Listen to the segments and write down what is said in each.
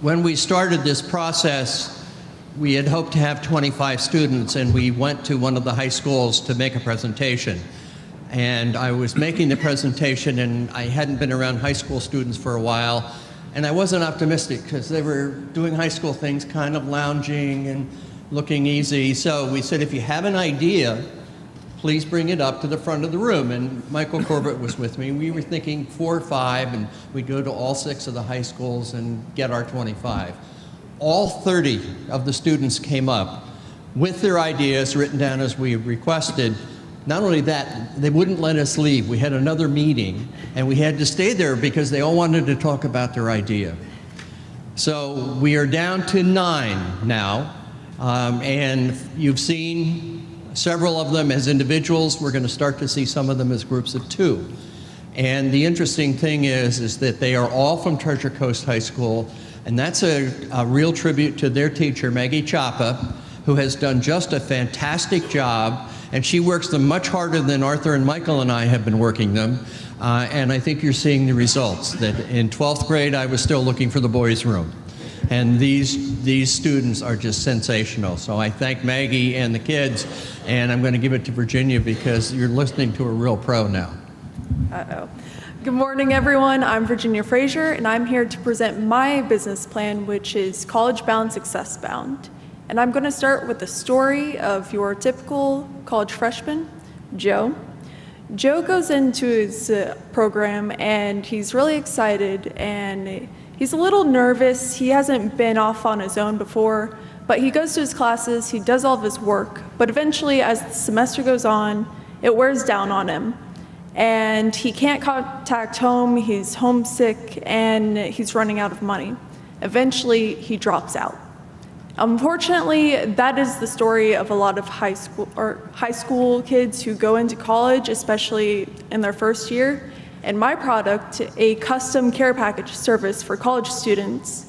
When we started this process, we had hoped to have 25 students, and we went to one of the high schools to make a presentation. And I was making the presentation, and I hadn't been around high school students for a while, and I wasn't optimistic because they were doing high school things, kind of lounging and looking easy. So we said, if you have an idea, please bring it up to the front of the room. And Michael Corbett was with me. We were thinking 4 or 5, and we'd go to all 6 of the high schools and get our 25. All 30 of the students came up with their ideas written down as we requested. Not only that, they wouldn't let us leave. We had another meeting, and we had to stay there because they all wanted to talk about their idea. So we are down to 9 now, and you've seen several of them as individuals. We're going to start to see some of them as groups of 2. And the interesting thing is that they are all from Treasure Coast High School, and that's a real tribute to their teacher, Maggie Chapa, who has done just a fantastic job, and she works them much harder than Arthur and Michael and I have been working them. And I think you're seeing the results, that in 12th grade I was still looking for the boys' room. And these students are just sensational. So I thank Maggie and the kids, and I'm going to give it to Virginia because you're listening to a real pro now. Uh-oh. Good morning, everyone. I'm Virginia Frazier, and I'm here to present my business plan, which is College Bound, Success Bound. And I'm going to start with the story of your typical college freshman, Joe. Joe goes into his program, and he's really excited, and he's a little nervous. He hasn't been off on his own before, but he goes to his classes, he does all of his work, but eventually as the semester goes on, it wears down on him. And he can't contact home, he's homesick, and he's running out of money. Eventually, he drops out. Unfortunately, that is the story of a lot of high school kids who go into college, especially in their first year. And my product, a custom care package service for college students,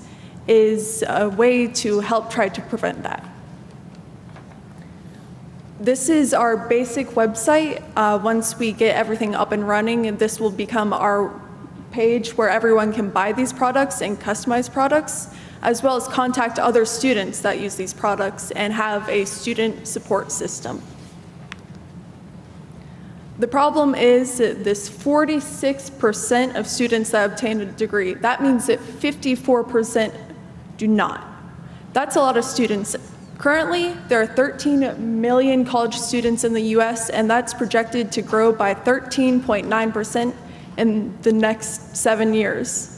is a way to help try to prevent that. This is our basic website. Once we get everything up and running, this will become our page where everyone can buy these products and customize products, as well as contact other students that use these products and have a student support system. The problem is that this 46% of students that obtain a degree, that means that 54% do not. That's a lot of students. Currently, there are 13 million college students in the US, and that's projected to grow by 13.9% in the next 7 years.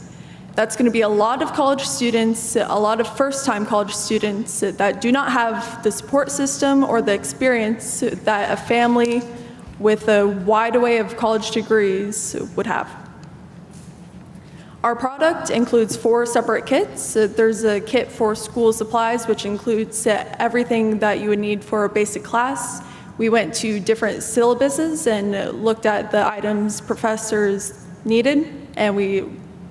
That's going to be a lot of college students, a lot of first-time college students that do not have the support system or the experience that a family with a wide array of college degrees would have. Our product includes 4 separate kits. There's a kit for school supplies, which includes everything that you would need for a basic class. We went to different syllabuses and looked at the items professors needed, and we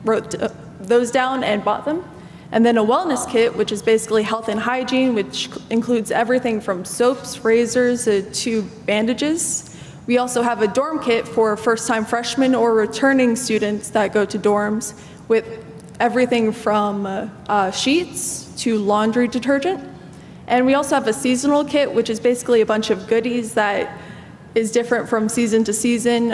wrote those down and bought them. And then a wellness kit, which is basically health and hygiene, which includes everything from soaps, razors, to bandages. We also have a dorm kit for first-time freshmen or returning students that go to dorms with everything from sheets to laundry detergent. And we also have a seasonal kit, which is basically a bunch of goodies that is different from season to season.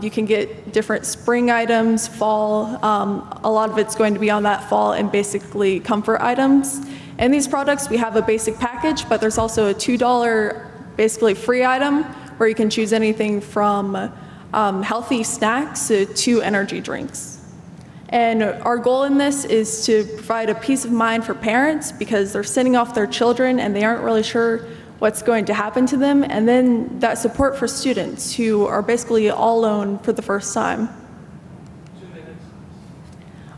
You can get different spring items, fall. A lot of it's going to be on that fall and basically comfort items. And these products, we have a basic package, but there's also a $2 basically free item where you can choose anything from healthy snacks to energy drinks. And our goal in this is to provide a peace of mind for parents because they're sending off their children and they aren't really sure what's going to happen to them, and then that support for students who are basically all alone for the first time.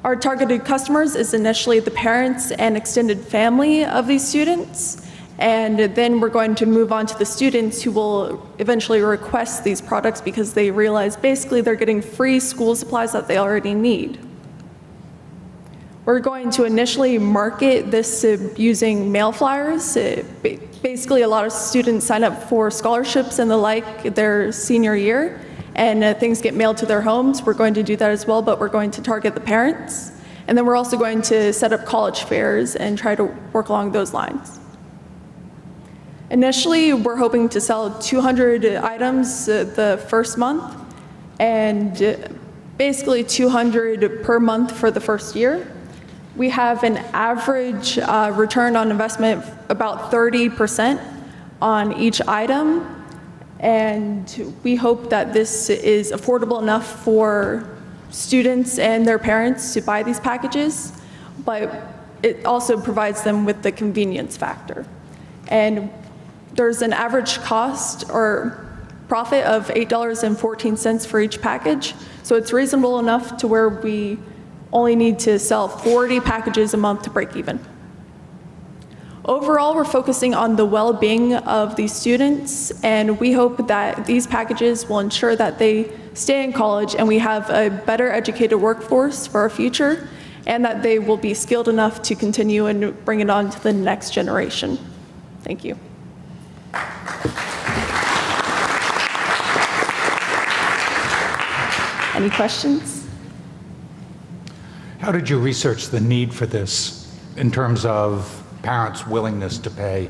Our targeted customers is initially the parents and extended family of these students. And then we're going to move on to the students who will eventually request these products because they realize basically they're getting free school supplies that they already need. We're going to initially market this using mail flyers. Basically, a lot of students sign up for scholarships and the like their senior year, and things get mailed to their homes. We're going to do that as well, but we're going to target the parents. And then we're also going to set up college fairs and try to work along those lines. Initially, we're hoping to sell 200 items the first month, and basically 200 per month for the first year. We have an average return on investment about 30% on each item, and we hope that this is affordable enough for students and their parents to buy these packages, but it also provides them with the convenience factor. And there's an average cost or profit of $8.14 for each package, so it's reasonable enough to where we only need to sell 40 packages a month to break even. Overall, we're focusing on the well-being of these students, and we hope that these packages will ensure that they stay in college and we have a better educated workforce for our future, and that they will be skilled enough to continue and bring it on to the next generation. Thank you. Any questions? How did you research the need for this in terms of parents' willingness to pay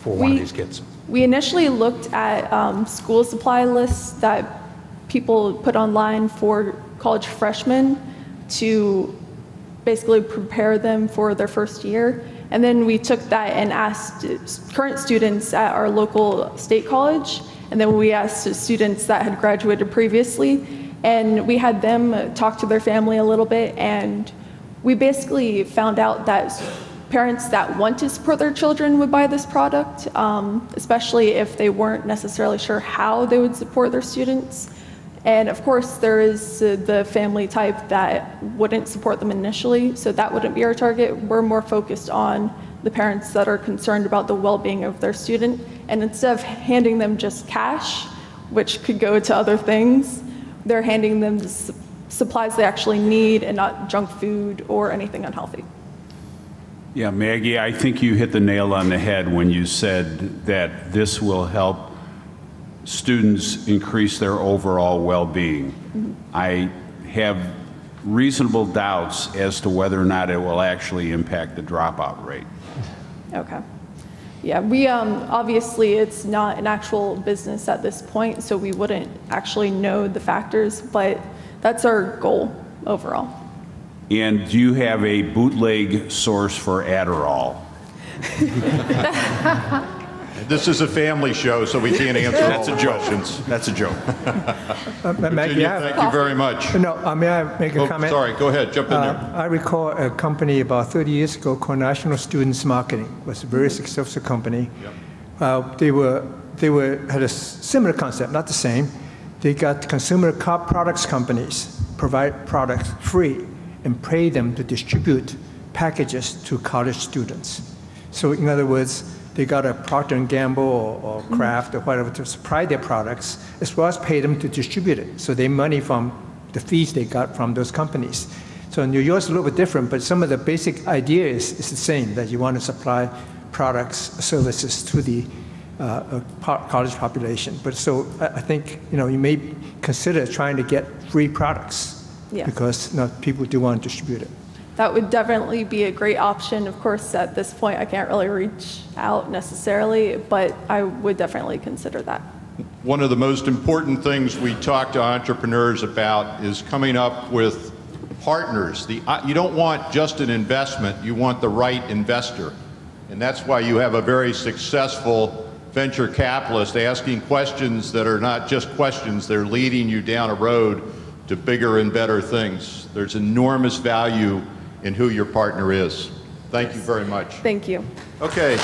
for one of these kits? We initially looked at school supply lists that people put online for college freshmen to basically prepare them for their first year. And then we took that and asked current students at our local state college, and then we asked students that had graduated previously, and we had them talk to their family a little bit, and we basically found out that parents that want to support their children would buy this product, especially if they weren't necessarily sure how they would support their students. And of course, there is the family type that wouldn't support them initially, so that wouldn't be our target. We're more focused on the parents that are concerned about the well-being of their student, and instead of handing them just cash, which could go to other things, they're handing them the supplies they actually need and not junk food or anything unhealthy. Yeah, Maggie, I think you hit the nail on the head when you said that this will help students increase their overall well-being. Mm-hmm. I have reasonable doubts as to whether or not it will actually impact the dropout rate. Okay. Yeah, we obviously it's not an actual business at this point, so we wouldn't actually know the factors, but that's our goal overall. And do you have a bootleg source for Adderall? This is a family show, so we can't answer all the questions. That's a joke. Maggie, thank you very much. No, may I make a comment? Sorry, go ahead, jump in there. I recall a company about 30 years ago called National Students Marketing. It was a very successful company. Yep. They had a similar concept, not the same. They got consumer products companies provide products free and pay them to distribute packages to college students. So in other words, they got a Procter & Gamble or Kraft or whatever to supply their products, as well as pay them to distribute it. So they money from the fees they got from those companies. So in New York's a little bit different, but some of the basic idea is the same, that you want to supply products, services to the college population. But so I think you may consider trying to get free products, because people do want to distribute it. That would definitely be a great option. Of course, at this point, I can't really reach out necessarily, but I would definitely consider that. One of the most important things we talk to entrepreneurs about is coming up with partners. You don't want just an investment, you want the right investor. And that's why you have a very successful venture capitalist asking questions that are not just questions, they're leading you down a road to bigger and better things. There's enormous value in who your partner is. Thank you very much. Thank you. Okay.